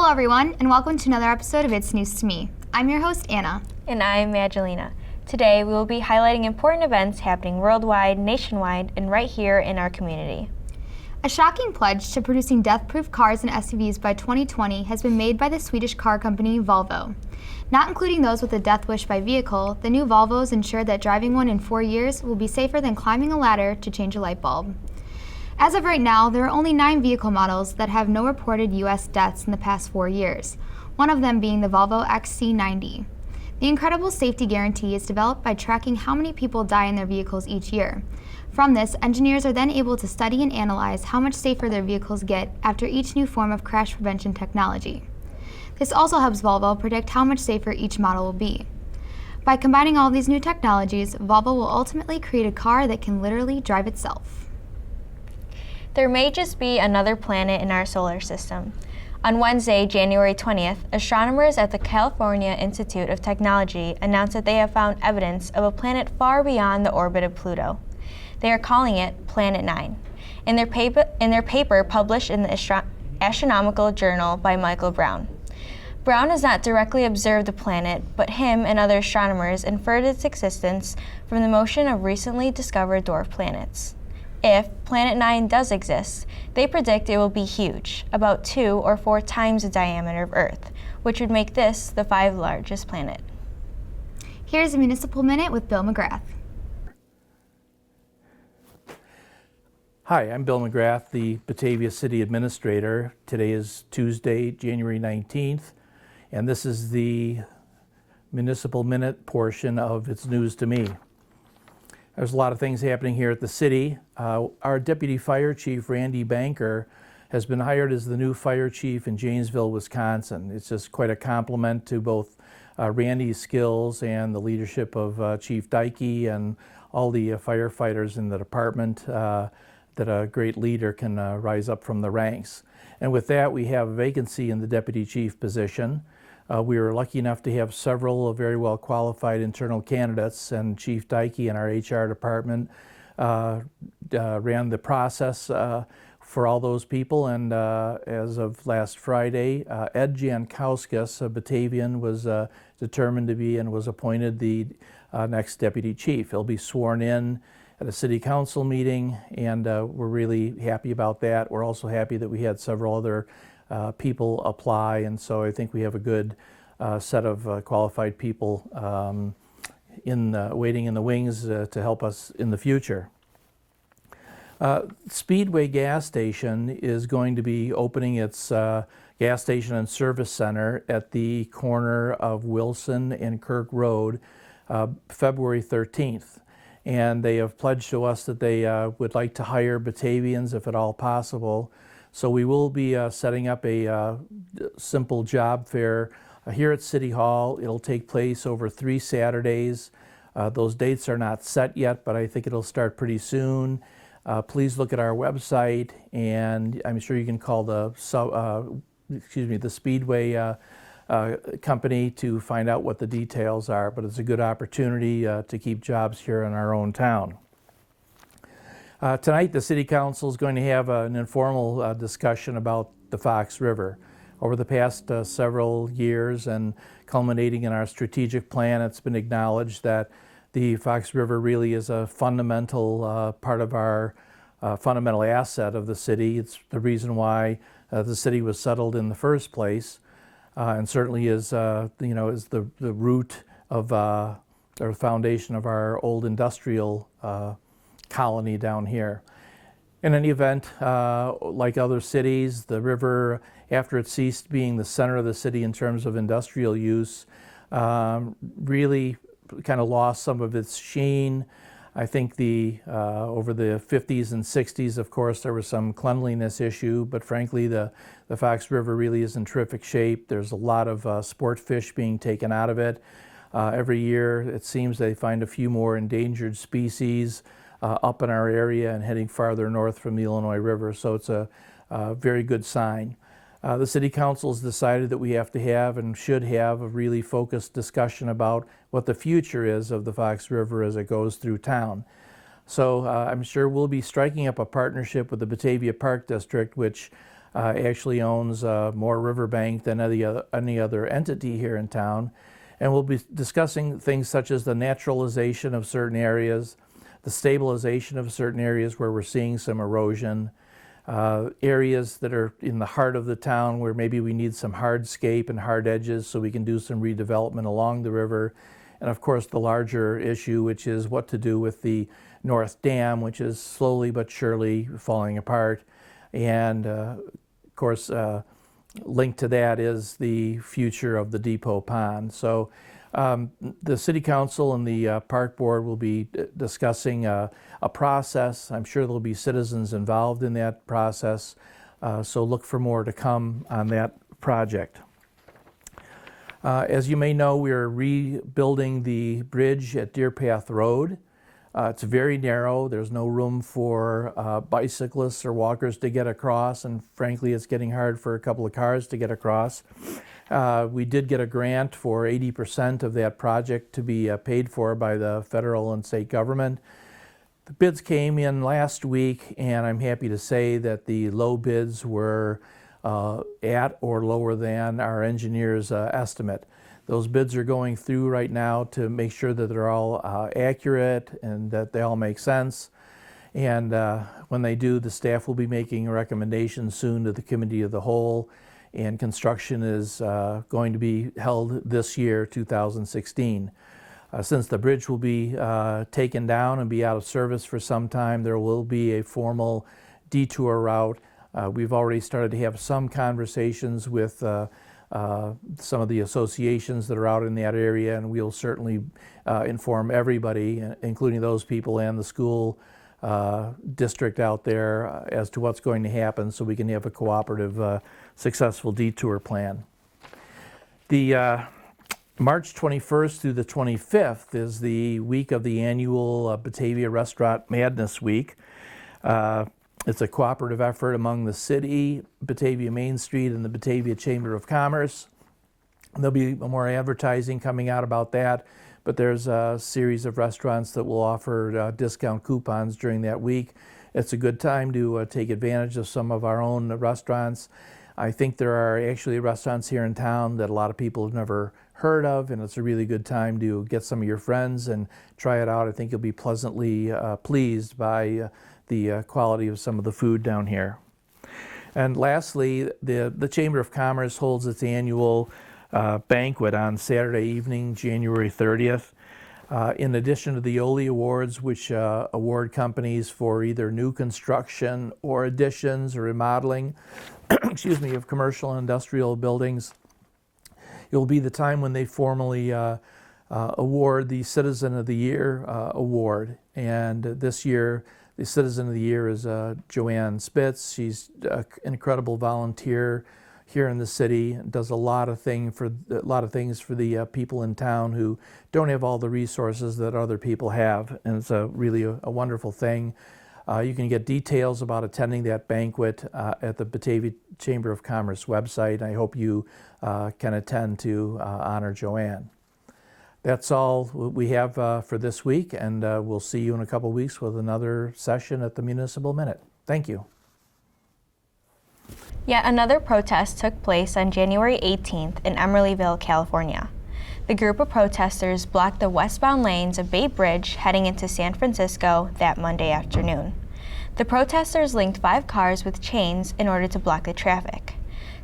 Hello everyone, and welcome to another episode of It's News to Me. I'm your host, Anna. And I'm Magdalena. Today we will be highlighting important events happening worldwide, nationwide, and right here in our community. A shocking pledge to producing death-proof cars and SUVs by 2020 has been made by the Swedish car company Volvo. Not including those with a death wish by vehicle, the new Volvos ensure that driving one in 4 years will be safer than climbing a ladder to change a light bulb. As of right now, there are only 9 vehicle models that have no reported U.S. deaths in the past 4 years, one of them being the Volvo XC90. The incredible safety guarantee is developed by tracking how many people die in their vehicles each year. From this, engineers are then able to study and analyze how much safer their vehicles get after each new form of crash prevention technology. This also helps Volvo predict how much safer each model will be. By combining all of these new technologies, Volvo will ultimately create a car that can literally drive itself. There may just be another planet in our solar system. On Wednesday, January 20th, astronomers at the California Institute of Technology announced that they have found evidence of a planet far beyond the orbit of Pluto. They are calling it Planet 9. In their paper published in the Astronomical Journal by Michael Brown. Brown has not directly observed the planet, but him and other astronomers inferred its existence from the motion of recently discovered dwarf planets. If Planet 9 does exist, they predict it will be huge, about 2 or 4 times the diameter of Earth, which would make this the 5th largest planet. Here's a Municipal Minute with Bill McGrath. Hi, I'm Bill McGrath, the Batavia City Administrator. Today is Tuesday, January 19th, and this is the Municipal Minute portion of It's News to Me. There's a lot of things happening here at the city. Our Deputy Fire Chief, Randy Banker, has been hired as the new fire chief in Janesville, Wisconsin. It's just quite a compliment to both Randy's skills and the leadership of Chief Dykey and all the firefighters in the department, that a great leader can rise up from the ranks. And with that, we have a vacancy in the deputy chief position. We were lucky enough to have several very well qualified internal candidates, and Chief Dykey and our HR department ran the process for all those people. And as of last Friday, Ed Jankowskis, a Batavian, was determined to be and was appointed the next deputy chief. He'll be sworn in at a city council meeting, and we're really happy about that. We're also happy that we had several other people apply, and so I think we have a good set of qualified people waiting in the wings to help us in the future. Speedway Gas Station is going to be opening its gas station and service center at the corner of Wilson and Kirk Road, February 13th. And they have pledged to us that they would like to hire Batavians if at all possible. So we will be setting up a simple job fair here at City Hall. It'll take place over 3 Saturdays. Those dates are not set yet, but I think it'll start pretty soon. Please look at our website, and I'm sure you can call the Speedway company to find out what the details are, but it's a good opportunity to keep jobs here in our own town. Tonight, the City Council is going to have an informal discussion about the Fox River. Over the past several years and culminating in our strategic plan, it's been acknowledged that the Fox River really is a fundamental part of our fundamental asset of the city. It's the reason why the city was settled in the first place, and certainly is is the root of or foundation of our old industrial colony down here. In any event, like other cities, the river, after it ceased being the center of the city in terms of industrial use, really kind of lost some of its sheen. I think over the 50s and 60s, of course, there was some cleanliness issue, but frankly, the Fox River really is in terrific shape. There's a lot of sport fish being taken out of it. Every year, it seems they find a few more endangered species up in our area and heading farther north from the Illinois River, so it's a very good sign. The City Council has decided that we have to have and should have a really focused discussion about what the future is of the Fox River as it goes through town. So I'm sure we'll be striking up a partnership with the Batavia Park District, which actually owns more riverbank than any other entity here in town. And we'll be discussing things such as the naturalization of certain areas, the stabilization of certain areas where we're seeing some erosion, areas that are in the heart of the town where maybe we need some hardscape and hard edges so we can do some redevelopment along the river. And of course the larger issue, which is what to do with the North Dam, which is slowly but surely falling apart. And of course, linked to that is the future of the Depot Pond. So the City Council and the Park Board will be discussing a process. I'm sure there'll be citizens involved in that process, so look for more to come on that project. As you may know, we are rebuilding the bridge at Deer Path Road. It's very narrow. There's no room for bicyclists or walkers to get across, and frankly, it's getting hard for a couple of cars to get across. We did get a grant for 80% of that project to be paid for by the federal and state government. The bids came in last week, and I'm happy to say that the low bids were at or lower than our engineer's estimate. Those bids are going through right now to make sure that they're all accurate and that they all make sense. And when they do, the staff will be making a recommendation soon to the Committee of the Whole, and construction is going to be held this year, 2016. Since the bridge will be taken down and be out of service for some time, there will be a formal detour route. We've already started to have some conversations with some of the associations that are out in that area, and we'll certainly inform everybody, including those people and the school district out there, as to what's going to happen so we can have a cooperative, successful detour plan. The March 21st through the 25th is the week of the annual Batavia Restaurant Madness Week. It's a cooperative effort among the city, Batavia Main Street, and the Batavia Chamber of Commerce. There'll be more advertising coming out about that, but there's a series of restaurants that will offer discount coupons during that week. It's a good time to take advantage of some of our own restaurants. I think there are actually restaurants here in town that a lot of people have never heard of, and it's a really good time to get some of your friends and try it out. I think you'll be pleasantly pleased by the quality of some of the food down here. And lastly, the Chamber of Commerce holds its annual banquet on Saturday evening, January 30th. In addition to the OLI Awards, which award companies for either new construction or additions or remodeling excuse me, of commercial and industrial buildings, it will be the time when they formally award the Citizen of the Year award. And this year, the Citizen of the Year is Joanne Spitz. She's an incredible volunteer here in the city, and does a lot of things for the people in town who don't have all the resources that other people have, and it's really a wonderful thing. You can get details about attending that banquet at the Batavia Chamber of Commerce website. I hope you can attend to honor Joanne. That's all we have for this week, and we'll see you in a couple weeks with another session at the Municipal Minute. Thank you. Yet another protest took place on January 18th in Emeryville, California. The group of protesters blocked the westbound lanes of Bay Bridge heading into San Francisco that Monday afternoon. The protesters linked 5 cars with chains in order to block the traffic.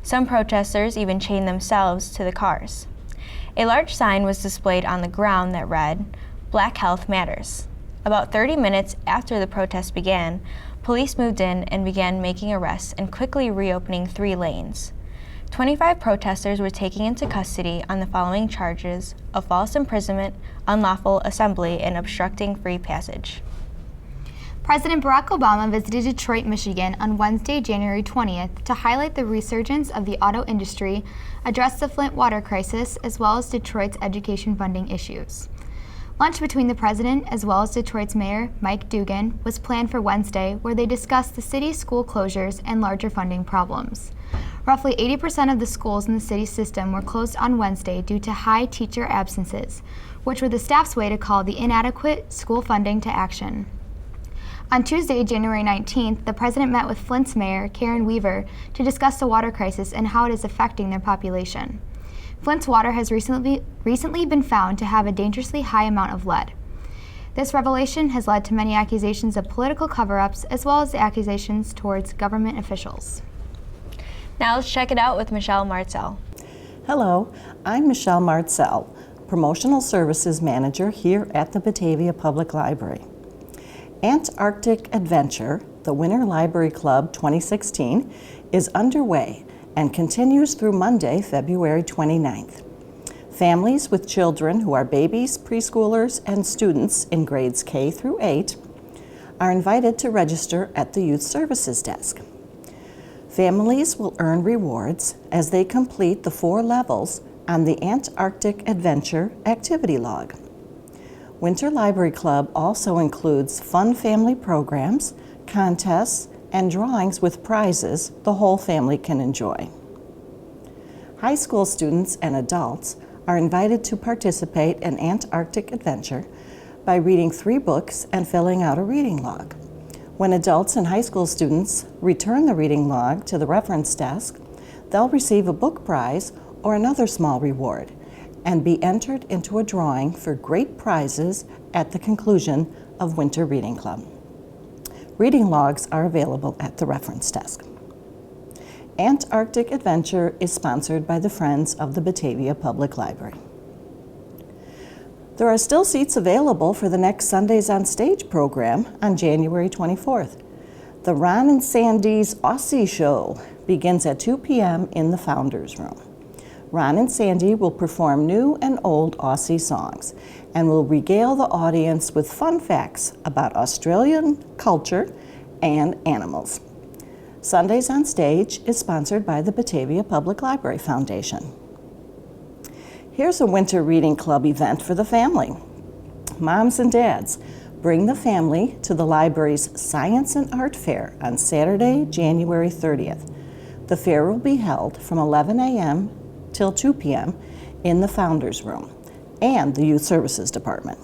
Some protesters even chained themselves to the cars. A large sign was displayed on the ground that read, "Black Health Matters." About 30 minutes after the protest began, police moved in and began making arrests and quickly reopening 3 lanes. 25 protesters were taken into custody on the following charges of false imprisonment, unlawful assembly, and obstructing free passage. President Barack Obama visited Detroit, Michigan on Wednesday, January 20th to highlight the resurgence of the auto industry, address the Flint water crisis, as well as Detroit's education funding issues. Lunch between the president as well as Detroit's mayor, Mike Dugan, was planned for Wednesday, where they discussed the city's school closures and larger funding problems. Roughly 80% of the schools in the city system were closed on Wednesday due to high teacher absences, which were the staff's way to call the inadequate school funding to action. On Tuesday, January 19th, the president met with Flint's mayor, Karen Weaver, to discuss the water crisis and how it is affecting their population. Flint's water has recently been found to have a dangerously high amount of lead. This revelation has led to many accusations of political cover-ups as well as the accusations towards government officials. Now let's check it out with Michelle Martzel. Hello, I'm Michelle Martzel, Promotional Services Manager here at the Batavia Public Library. Antarctic Adventure, the Winter Library Club 2016, is underway and continues through Monday, February 29th. Families with children who are babies, preschoolers, and students in grades K through 8 are invited to register at the Youth Services Desk. Families will earn rewards as they complete the 4 levels on the Antarctic Adventure activity log. Winter Library Club also includes fun family programs, contests, and drawings with prizes the whole family can enjoy. High school students and adults are invited to participate in Antarctic Adventure by reading 3 books and filling out a reading log. When adults and high school students return the reading log to the reference desk, they'll receive a book prize or another small reward and be entered into a drawing for great prizes at the conclusion of Winter Reading Club. Reading logs are available at the reference desk. Antarctic Adventure is sponsored by the Friends of the Batavia Public Library. There are still seats available for the next Sundays on Stage program on January 24th. The Ron and Sandy's Aussie Show begins at 2 p.m. in the Founders Room. Ron and Sandy will perform new and old Aussie songs and will regale the audience with fun facts about Australian culture and animals. Sundays on Stage is sponsored by the Batavia Public Library Foundation. Here's a Winter Reading Club event for the family. Moms and dads, bring the family to the library's Science and Art Fair on Saturday, January 30th. The fair will be held from 11 a.m. till 2 p.m. in the Founders Room and the Youth Services Department.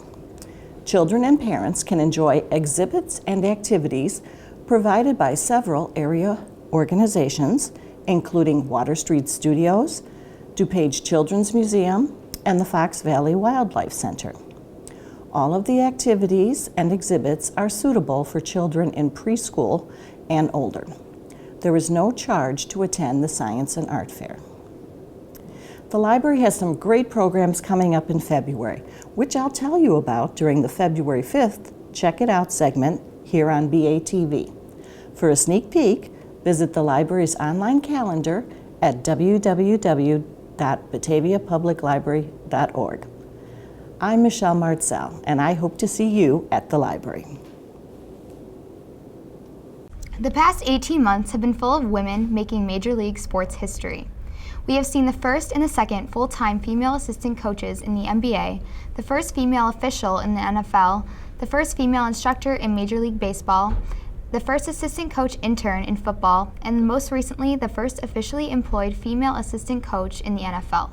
Children and parents can enjoy exhibits and activities provided by several area organizations, including Water Street Studios, DuPage Children's Museum, and the Fox Valley Wildlife Center. All of the activities and exhibits are suitable for children in preschool and older. There is no charge to attend the Science and Art Fair. The library has some great programs coming up in February, which I'll tell you about during the February 5th Check It Out segment here on BATV. For a sneak peek, visit the library's online calendar at www.bataviapubliclibrary.org. I'm Michelle Martzel, and I hope to see you at the library. The past 18 months have been full of women making Major League sports history. We have seen the first and the second full-time female assistant coaches in the NBA, the first female official in the NFL, the first female instructor in Major League Baseball, the first assistant coach intern in football, and most recently, the first officially employed female assistant coach in the NFL.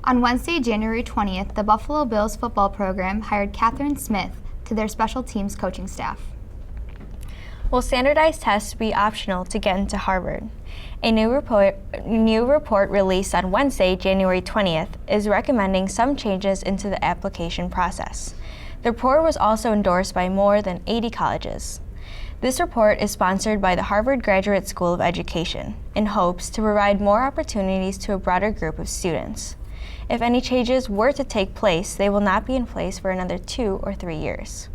On Wednesday, January 20th, the Buffalo Bills football program hired Catherine Smith to their special teams coaching staff. Will standardized tests be optional to get into Harvard? A new report released on Wednesday, January 20th, is recommending some changes into the application process. The report was also endorsed by more than 80 colleges. This report is sponsored by the Harvard Graduate School of Education in hopes to provide more opportunities to a broader group of students. If any changes were to take place, they will not be in place for another 2 or 3 years.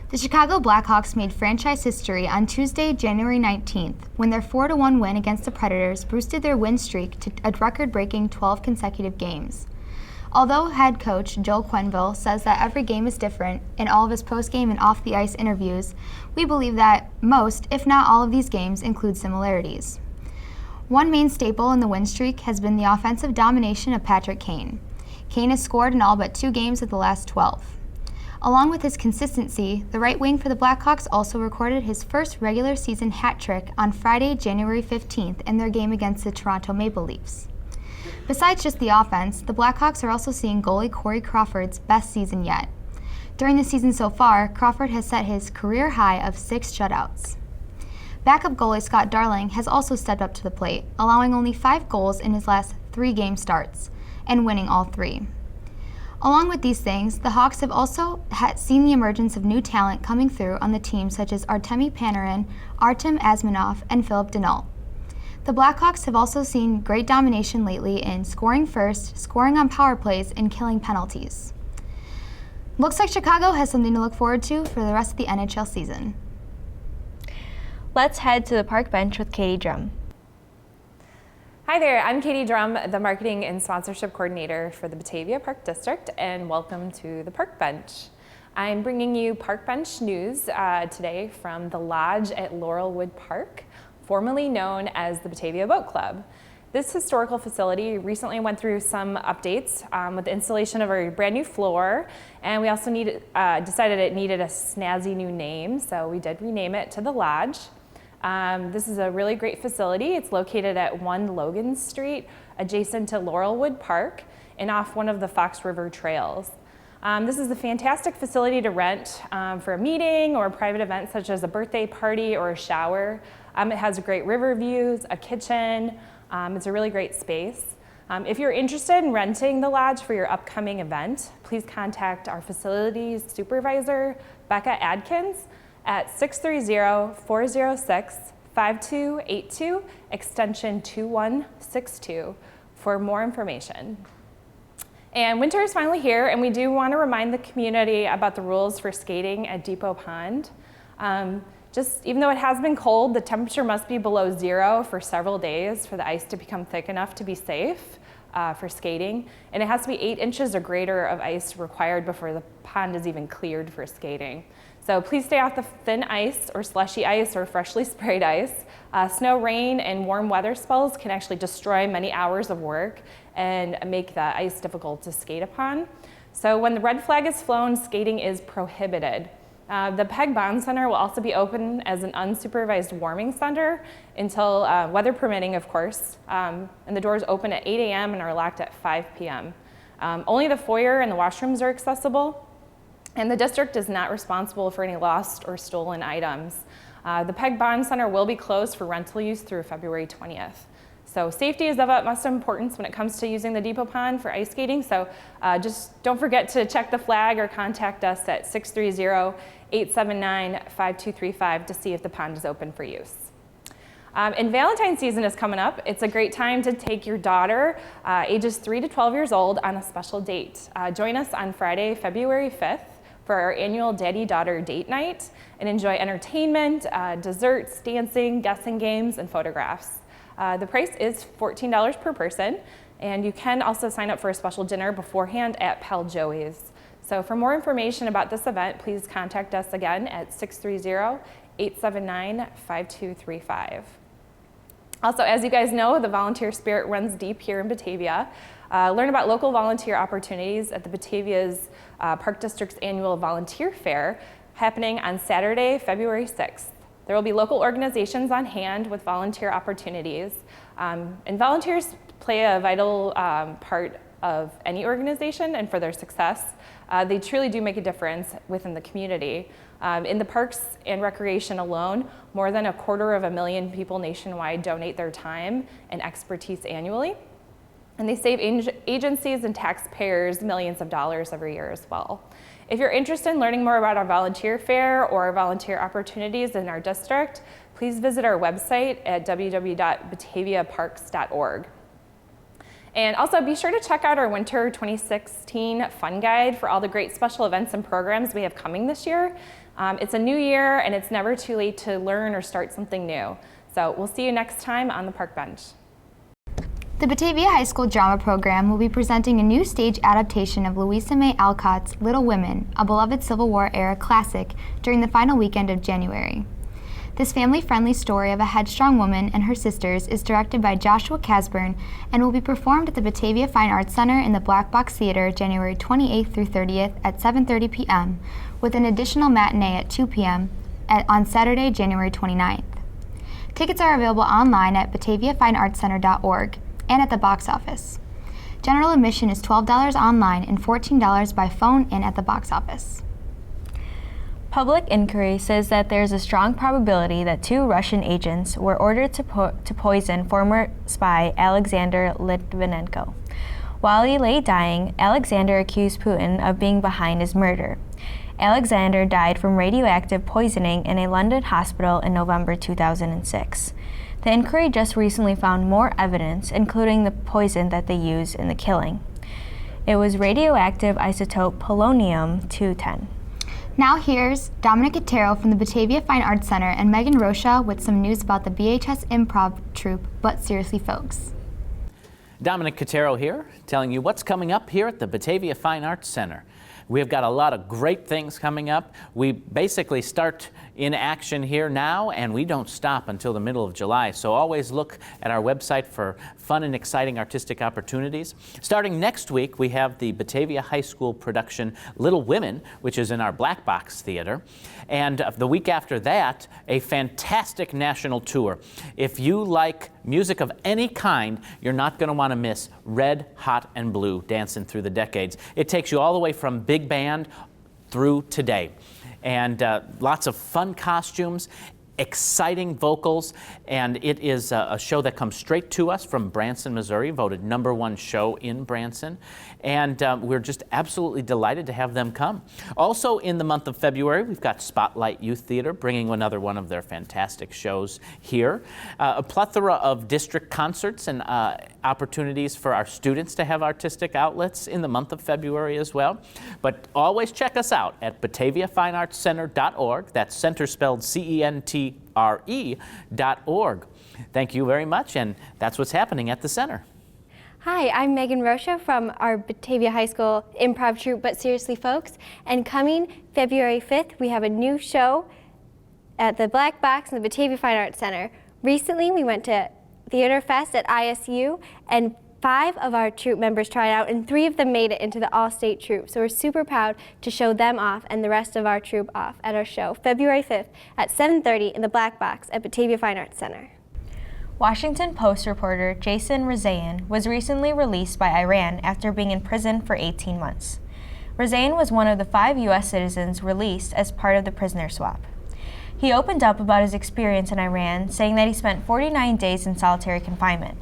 The Chicago Blackhawks made franchise history on Tuesday, January 19th, when their 4-1 win against the Predators boosted their win streak to a record-breaking 12 consecutive games. Although head coach Joel Quenneville says that every game is different in all of his post-game and off-the-ice interviews, we believe that most, if not all of these games, include similarities. One main staple in the win streak has been the offensive domination of Patrick Kane. Kane has scored in all but 2 games of the last 12. Along with his consistency, the right wing for the Blackhawks also recorded his first regular season hat trick on Friday, January 15th in their game against the Toronto Maple Leafs. Besides just the offense, the Blackhawks are also seeing goalie Corey Crawford's best season yet. During the season so far, Crawford has set his career high of 6 shutouts. Backup goalie Scott Darling has also stepped up to the plate, allowing only 5 goals in his last 3 game starts, and winning all 3. Along with these things, the Hawks have also seen the emergence of new talent coming through on the team, such as Artemi Panarin, Artem Asmanov, and Philip Denault. The Blackhawks have also seen great domination lately in scoring first, scoring on power plays, and killing penalties. Looks like Chicago has something to look forward to for the rest of the NHL season. Let's head to the park bench with Katie Drum. Hi there, I'm Katie Drum, the Marketing and Sponsorship Coordinator for the Batavia Park District, and welcome to the Park Bench. I'm bringing you Park Bench news today from the Lodge at Laurelwood Park, formerly known as the Batavia Boat Club. This historical facility recently went through some updates with the installation of a brand new floor, and we also decided it needed a snazzy new name, so we did rename it to the Lodge. This is a really great facility. It's located at 1 Logan Street, adjacent to Laurelwood Park and off one of the Fox River trails. This is a fantastic facility to rent for a meeting or a private event such as a birthday party or a shower. It has great river views, a kitchen. It's a really great space. If you're interested in renting the Lodge for your upcoming event, please contact our facilities supervisor, Becca Adkins, at 630-406-5282, extension 2162 for more information. And winter is finally here, and we do want to remind the community about the rules for skating at Depot Pond. Even though it has been cold, the temperature must be below 0 for several days for the ice to become thick enough to be safe for skating. And it has to be 8 inches or greater of ice required before the pond is even cleared for skating. So please stay off the thin ice or slushy ice or freshly sprayed ice. Snow, rain, and warm weather spells can actually destroy many hours of work and make the ice difficult to skate upon. So when the red flag is flown, skating is prohibited. The Peg Bond Center will also be open as an unsupervised warming center until weather permitting, of course. And the doors open at 8 a.m. and are locked at 5 p.m. Only the foyer and the washrooms are accessible, and the district is not responsible for any lost or stolen items. The Peg Bond Center will be closed for rental use through February 20th. So safety is of utmost importance when it comes to using the Depot Pond for ice skating. So just don't forget to check the flag or contact us at 630-879-5235 to see if the pond is open for use. And Valentine's season is coming up. It's a great time to take your daughter, ages 3 to 12 years old, on a special date. Join us on Friday, February 5th for our annual Daddy-Daughter Date Night and enjoy entertainment, desserts, dancing, guessing games, and photographs. The price is $14 per person, and you can also sign up for a special dinner beforehand at Pal Joey's. So for more information about this event, please contact us again at 630-879-5235. Also, as you guys know, the volunteer spirit runs deep here in Batavia. Learn about local volunteer opportunities at the Batavia's Park District's annual volunteer fair happening on Saturday, February 6th. There will be local organizations on hand with volunteer opportunities. And volunteers play a vital part of any organization and for their success. They truly do make a difference within the community. In the parks and recreation alone, more than 250,000 people nationwide donate their time and expertise annually. And they save agencies and taxpayers millions of dollars every year as well. If you're interested in learning more about our volunteer fair or our volunteer opportunities in our district, please visit our website at www.bataviaparks.org. And also be sure to check out our Winter 2016 Fun Guide for all the great special events and programs we have coming this year. It's a new year, and it's never too late to learn or start something new. So we'll see you next time on the Park Bench. The Batavia High School Drama Program will be presenting a new stage adaptation of Louisa May Alcott's Little Women, a beloved Civil War-era classic, during the final weekend of January. This family-friendly story of a headstrong woman and her sisters is directed by Joshua Casburn and will be performed at the Batavia Fine Arts Center in the Black Box Theater January 28th through 30th at 7:30 p.m., with an additional matinee at 2 p.m. on Saturday, January 29th. Tickets are available online at bataviafineartscenter.org and at the box office. General admission is $12 online and $14 by phone and at the box office. Public inquiry says that there's a strong probability that 2 Russian agents were ordered to poison former spy Alexander Litvinenko. While he lay dying, Alexander accused Putin of being behind his murder. Alexander died from radioactive poisoning in a London hospital in November 2006. The inquiry just recently found more evidence, including the poison that they used in the killing. It was radioactive isotope polonium-210. Now here's Dominic Otero from the Batavia Fine Arts Center and Megan Rocha with some news about the BHS Improv Troupe, But Seriously Folks. Dominic Cotero here, telling you what's coming up here at the Batavia Fine Arts Center. We've got a lot of great things coming up. We basically start in action here now, and we don't stop until the middle of July. So always look at our website for fun and exciting artistic opportunities. Starting next week, we have the Batavia High School production Little Women, which is in our Black Box Theater. And the week after that, a fantastic national tour. If you like music of any kind, you're not going to want to miss Red, Hot, and Blue, Dancing Through the Decades. It takes you all the way from big band through today. And lots of fun costumes, exciting vocals, and it is a show that comes straight to us from Branson, Missouri, voted #1 show in Branson, and we're just absolutely delighted to have them come. Also in the month of February, we've got Spotlight Youth Theater bringing another one of their fantastic shows here. A plethora of district concerts and opportunities for our students to have artistic outlets in the month of February as well. But always check us out at BataviaFineArtsCenter.org. That's center spelled CENTRE.org. Thank you very much, and that's what's happening at the center. Hi, I'm Megan Rocha from our Batavia High School Improv Troupe, But Seriously Folks. And coming February 5th, we have a new show at the Black Box in the Batavia Fine Arts Center. Recently, we went to Theater Fest at ISU, and 5 of our troupe members tried out, and 3 of them made it into the all-state troupe. So we're super proud to show them off and the rest of our troupe off at our show, February 5th at 7:30 in the Black Box at Batavia Fine Arts Center. Washington Post reporter Jason Rezaian was recently released by Iran after being in prison for 18 months. Rezaian was one of the 5 U.S. citizens released as part of the prisoner swap. He opened up about his experience in Iran, saying that he spent 49 days in solitary confinement.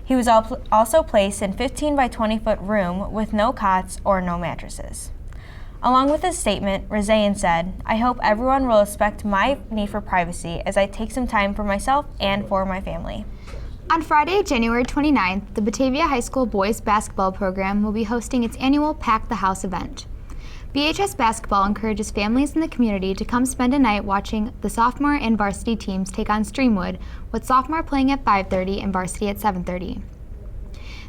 He was also placed in a 15 by 20 foot room with no cots or no mattresses. Along with his statement, Rezaian said, "I hope everyone will respect my need for privacy as I take some time for myself and for my family." On Friday, January 29th, the Batavia High School boys basketball program will be hosting its annual Pack the House event. BHS Basketball encourages families in the community to come spend a night watching the sophomore and varsity teams take on Streamwood, with sophomore playing at 5:30 and varsity at 7:30.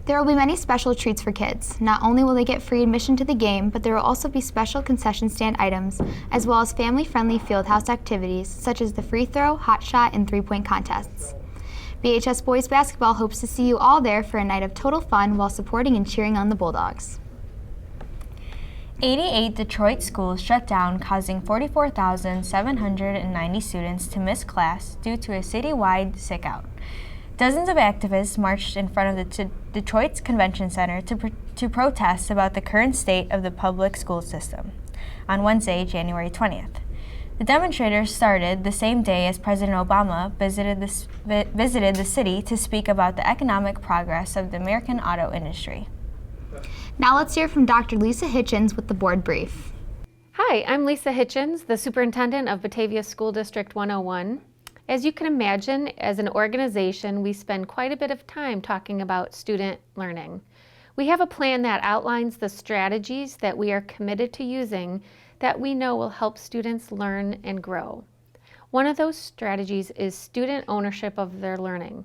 There will be many special treats for kids. Not only will they get free admission to the game, but there will also be special concession stand items, as well as family-friendly fieldhouse activities, such as the free throw, hot shot, and three-point contests. BHS Boys Basketball hopes to see you all there for a night of total fun while supporting and cheering on the Bulldogs. 88 Detroit schools shut down, causing 44,790 students to miss class due to a citywide sick-out. Dozens of activists marched in front of the Detroit's Convention Center to protest about the current state of the public school system on Wednesday, January 20th. The demonstrators started the same day as President Obama visited the city to speak about the economic progress of the American auto industry. Now let's hear from Dr. Lisa Hitchens with the board brief. Hi, I'm Lisa Hitchens, the superintendent of Batavia School District 101. As you can imagine, as an organization, we spend quite a bit of time talking about student learning. We have a plan that outlines the strategies that we are committed to using that we know will help students learn and grow. One of those strategies is student ownership of their learning.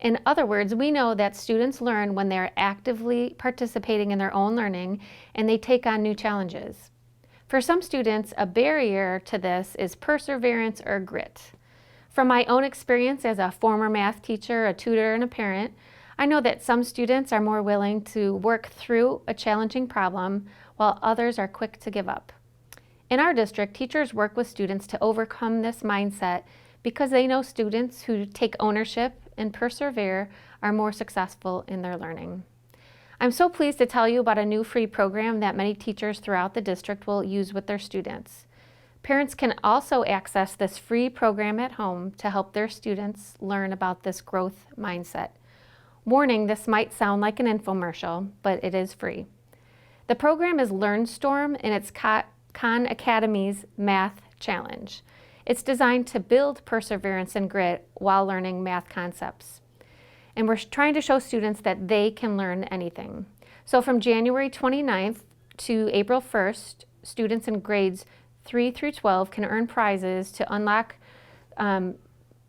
In other words, we know that students learn when they're actively participating in their own learning and they take on new challenges. For some students, a barrier to this is perseverance or grit. From my own experience as a former math teacher, a tutor, and a parent, I know that some students are more willing to work through a challenging problem while others are quick to give up. In our district, teachers work with students to overcome this mindset because they know students who take ownership and persevere are more successful in their learning. I'm so pleased to tell you about a new free program that many teachers throughout the district will use with their students. Parents can also access this free program at home to help their students learn about this growth mindset. Warning, this might sound like an infomercial, but it is free. The program is LearnStorm, and it's Khan Academy's Math Challenge. It's designed to build perseverance and grit while learning math concepts. And we're trying to show students that they can learn anything. So from January 29th to April 1st, students in grades 3 through 12 can earn prizes to unlock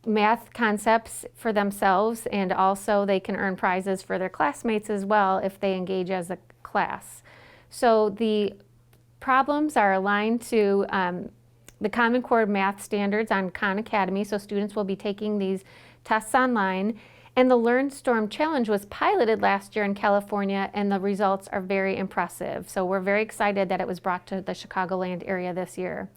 math concepts for themselves, and also they can earn prizes for their classmates as well if they engage as a class. So the problems are aligned to the Common Core math standards on Khan Academy, so students will be taking these tests online. And the LearnStorm Challenge was piloted last year in California, and the results are very impressive. So we're very excited that it was brought to the Chicagoland area this year.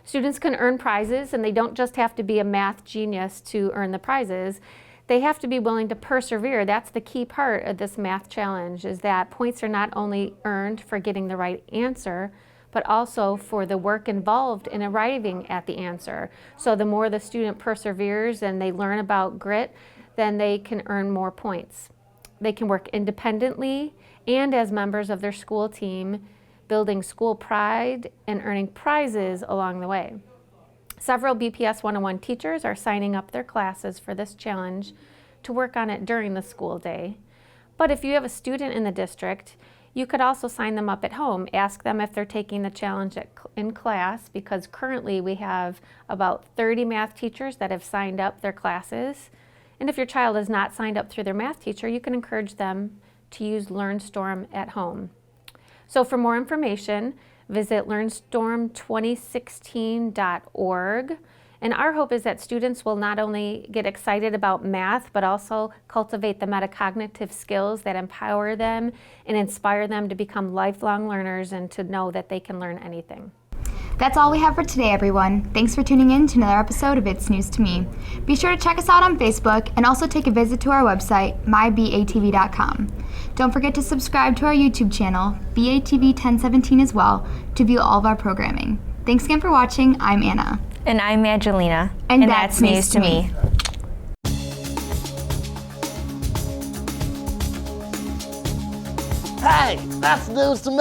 Students can earn prizes, and they don't just have to be a math genius to earn the prizes. They have to be willing to persevere. That's the key part of this math challenge, is that points are not only earned for getting the right answer, but also for the work involved in arriving at the answer. So the more the student perseveres and they learn about grit, then they can earn more points. They can work independently and as members of their school team, building school pride and earning prizes along the way. Several BPS 101 teachers are signing up their classes for this challenge to work on it during the school day. But if you have a student in the district, you could also sign them up at home. Ask them if they're taking the challenge in class, because currently we have about 30 math teachers that have signed up their classes. And if your child is not signed up through their math teacher, you can encourage them to use LearnStorm at home. So for more information, visit learnstorm2016.org. And our hope is that students will not only get excited about math, but also cultivate the metacognitive skills that empower them and inspire them to become lifelong learners and to know that they can learn anything. That's all we have for today, everyone. Thanks for tuning in to another episode of It's News to Me. Be sure to check us out on Facebook and also take a visit to our website, mybatv.com. Don't forget to subscribe to our YouTube channel, BATV 1017 as well, to view all of our programming. Thanks again for watching. I'm Anna. And I'm Angelina. And that's News to Me. Hey, that's news to me.